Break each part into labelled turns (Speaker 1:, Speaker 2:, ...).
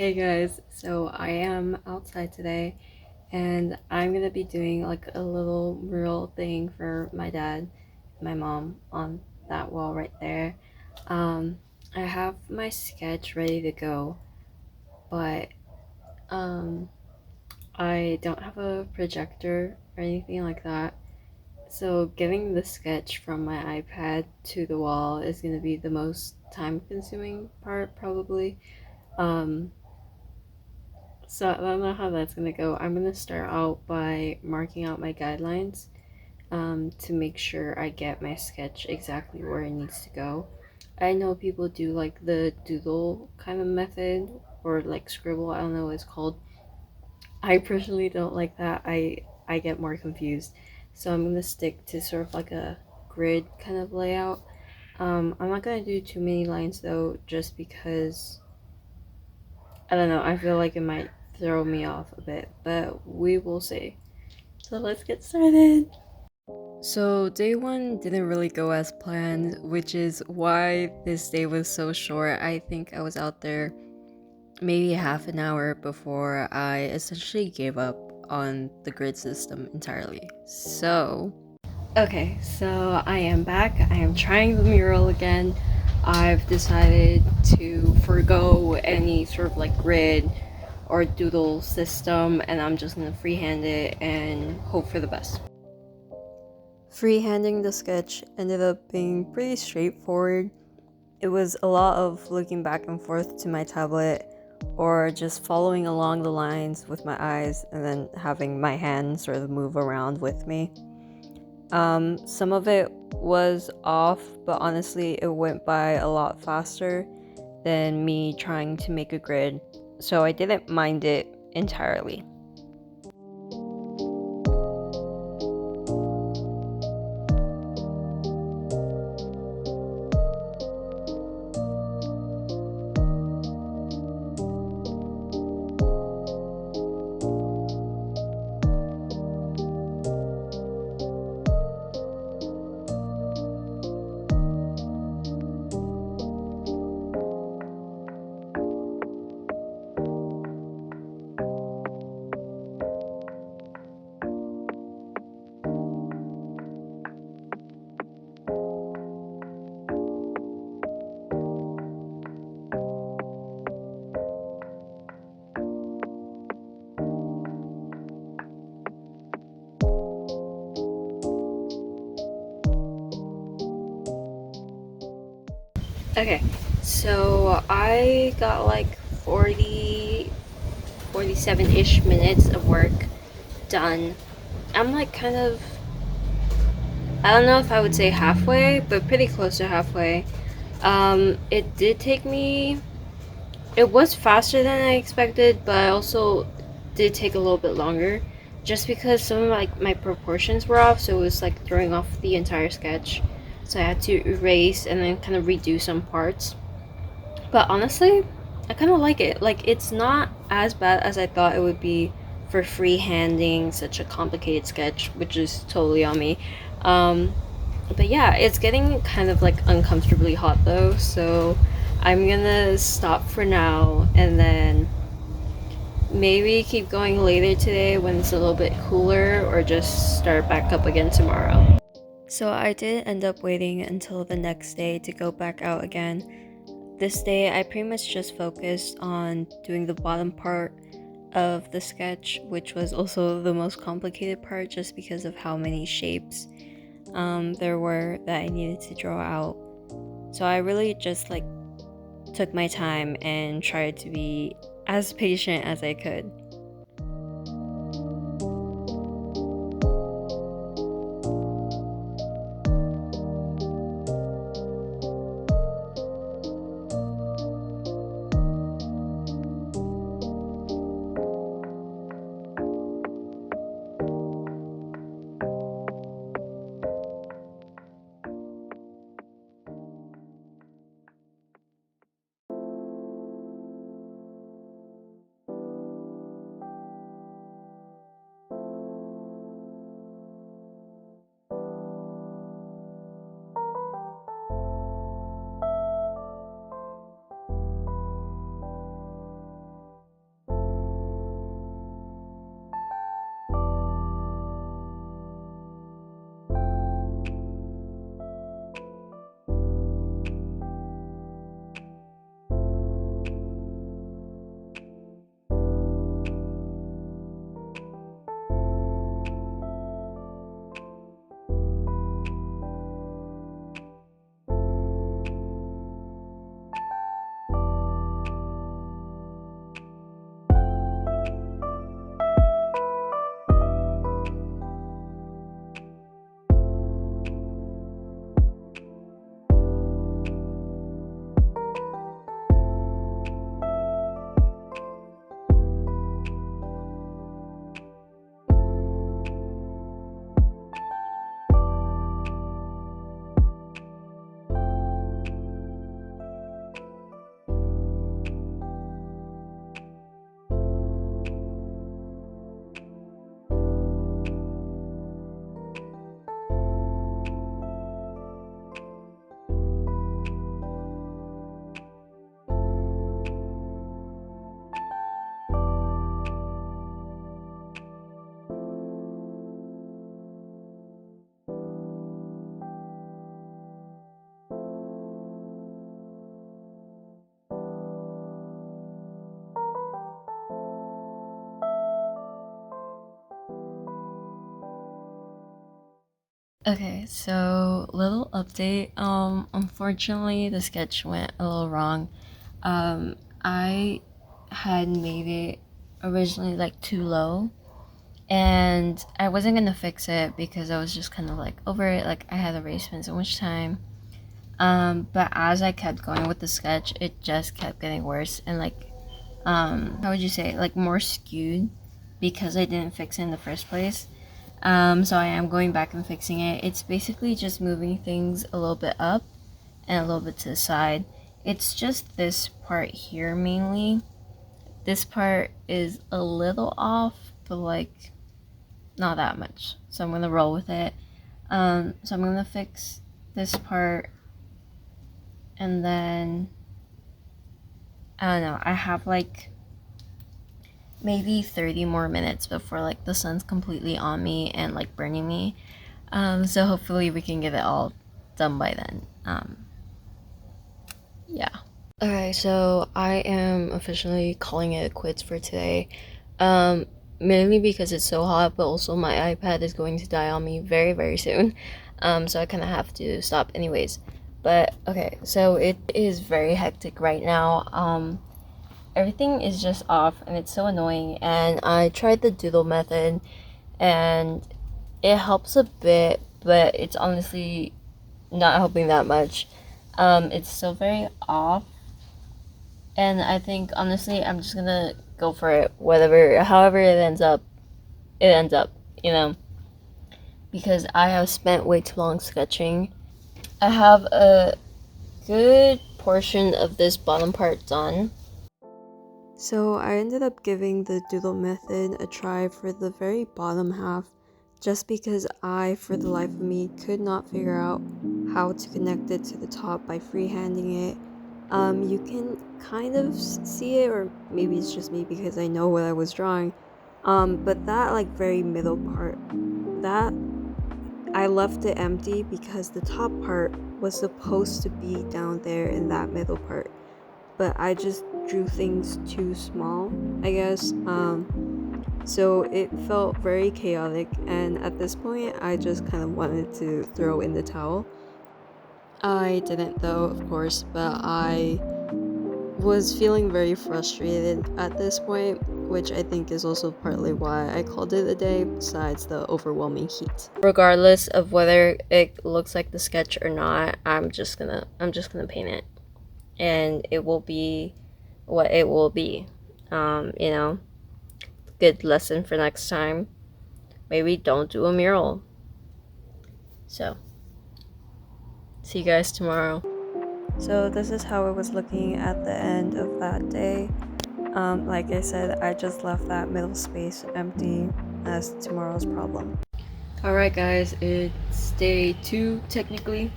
Speaker 1: Hey guys, so I am outside today and I'm gonna be doing like a little mural thing for my dad, my mom on that wall right there. Um, I have my sketch ready to go, but um, I don't have a projector or anything like that. So getting the sketch from my iPad to the wall is gonna be the most time consuming part probably. Um, So I don't know how that's gonna go. I'm gonna start out by marking out my guidelines to make sure I get my sketch exactly where it needs to go. I know people do like the doodle kind of method or like scribble, I don't know what it's called. I personally don't like that. I get more confused. So I'm gonna stick to sort of like a grid kind of layout. I'm not gonna do too many lines though, just because I don't know, I feel like it might throw me off a bit, but we will see. So let's get started. So day one didn't really go as planned, which is why this day was so short. I think I was out there maybe half an hour before I essentially gave up on the grid system entirely. So I am back. I am trying the mural again. I've decided to forego any sort of like grid or doodle system, and I'm just gonna freehand it and hope for the best. Freehanding the sketch ended up being pretty straightforward. It was a lot of looking back and forth to my tablet or just following along the lines with my eyes and then having my hands sort of move around with me. Some of it was off, but honestly, it went by a lot faster than me trying to make a grid, so I didn't mind it entirely. Okay, so I got like 47-ish minutes of work done. I'm like kind of, I don't know if I would say halfway, but pretty close to halfway. It did take me, it was faster than I expected, but I also did take a little bit longer just because some of my proportions were off, so it was like throwing off the entire sketch. So I had to erase and then kind of redo some parts. But honestly, I kind of like it. Like, it's not as bad as I thought it would be for freehanding such a complicated sketch, which is totally on me. Um, but yeah, it's getting kind of like uncomfortably hot though, so I'm gonna stop for now and then maybe keep going later today when it's a little bit cooler or just start back up again tomorrow. So I did end up waiting until the next day to go back out again. This day, I pretty much just focused on doing the bottom part of the sketch, which was also the most complicated part just because of how many shapes there were that I needed to draw out. So I really just like took my time and tried to be as patient as I could. Okay, so little update. Unfortunately the sketch went a little wrong. I had made it originally like too low, and I wasn't gonna fix it because I was just kind of like over it. Like I had already spent so much time. But as I kept going with the sketch, it just kept getting worse and like how would you say, like more skewed because I didn't fix it in the first place. So I am going back and fixing it. It's basically just moving things a little bit up and a little bit to the side. It's just this part here mainly. This part is a little off, but like not that much. So I'm gonna roll with it. So I'm gonna fix this part, and then I don't know. I have like maybe 30 more minutes before like the sun's completely on me and like burning me. So hopefully we can get it all done by then. Yeah. Okay, so I am officially calling it quits for today. Mainly because it's so hot, but also my iPad is going to die on me very, very soon. So I kind of have to stop anyways. But okay, so it is very hectic right now. Everything is just off and it's so annoying, and I tried the doodle method and it helps a bit, but it's honestly not helping that much. It's still very off, and I think honestly I'm just gonna go for it, whatever, however it ends up, you know, because I have spent way too long sketching. I have a good portion of this bottom part done. So I ended up giving the doodle method a try for the very bottom half, just because I, for the life of me, could not figure out how to connect it to the top by freehanding it. You can kind of see it, or maybe it's just me because I know what I was drawing. But that like very middle part, that I left it empty because the top part was supposed to be down there in that middle part, but I just drew things too small, I guess. So it felt very chaotic, and at this point, I just kind of wanted to throw in the towel. I didn't, though, of course, but I was feeling very frustrated at this point, which I think is also partly why I called it a day, besides the overwhelming heat. Regardless of whether it looks like the sketch or not, I'm just gonna paint it, and it will be what it will be. You know, good lesson for next time. Maybe don't do a mural. So, see you guys tomorrow. So this is how it was looking at the end of that day. Like I said, I just left that middle space empty as tomorrow's problem. Alright guys, it's day 2 technically.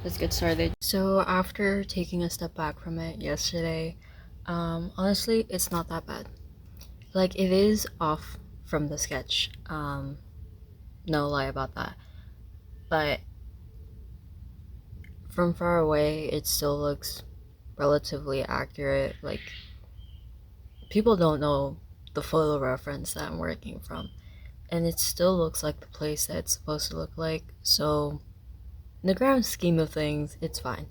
Speaker 1: Let's get started. So after taking a step back from it yesterday, honestly, it's not that bad. Like, it is off from the sketch, no lie about that, but from far away it still looks relatively accurate. Like, people don't know the photo reference that I'm working from, and it still looks like the place that it's supposed to look like, so in the grand scheme of things, it's fine.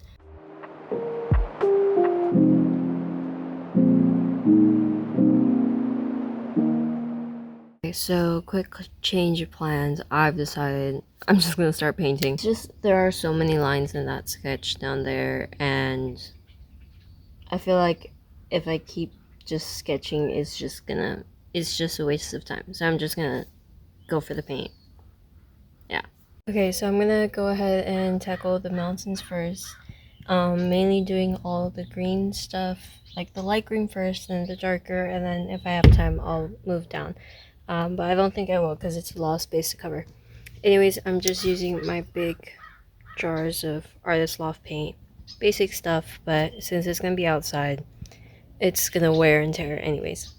Speaker 1: Okay, so quick change of plans. I've decided I'm just gonna start painting. It's just there are so many lines in that sketch down there, and I feel like if I keep just sketching, it's just a waste of time. So I'm just gonna go for the paint. Yeah. Okay, so I'm gonna go ahead and tackle the mountains first. Mainly doing all the green stuff, like the light green first, then the darker, and then if I have time, I'll move down. But I don't think I will because it's a lot of space to cover. Anyways, I'm just using my big jars of Artist Loft paint. Basic stuff, but since it's gonna be outside, it's gonna wear and tear anyways.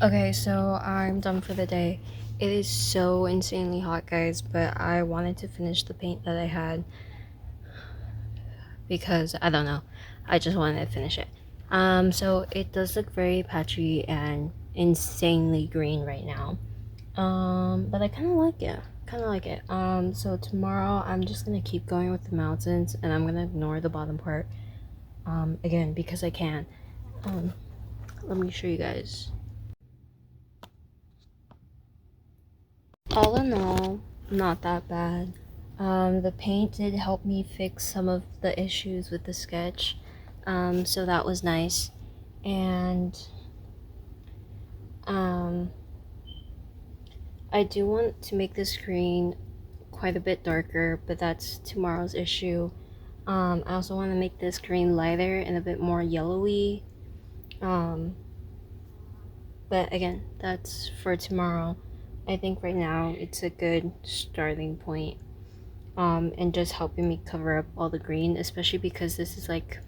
Speaker 1: Okay, so I'm done for the day. It is so insanely hot, guys, but I wanted to finish the paint that I had because I don't know. I just wanted to finish it. So it does look very patchy and insanely green right now. But I kind of like it. Kind of like it. So tomorrow I'm just gonna keep going with the mountains and I'm gonna ignore the bottom part. Again because I can. Let me show you guys. All in all, not that bad. The paint did help me fix some of the issues with the sketch, so that was nice. And I do want to make the screen quite a bit darker, but that's tomorrow's issue. I also want to make this green lighter and a bit more yellowy. But again, that's for tomorrow. I think right now it's a good starting point. And just helping me cover up all the green, especially because this is like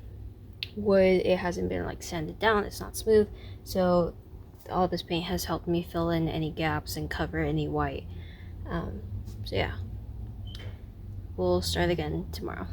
Speaker 1: wood. It hasn't been like sanded down. It's not smooth. So all this paint has helped me fill in any gaps and cover any white. So yeah, we'll start again tomorrow.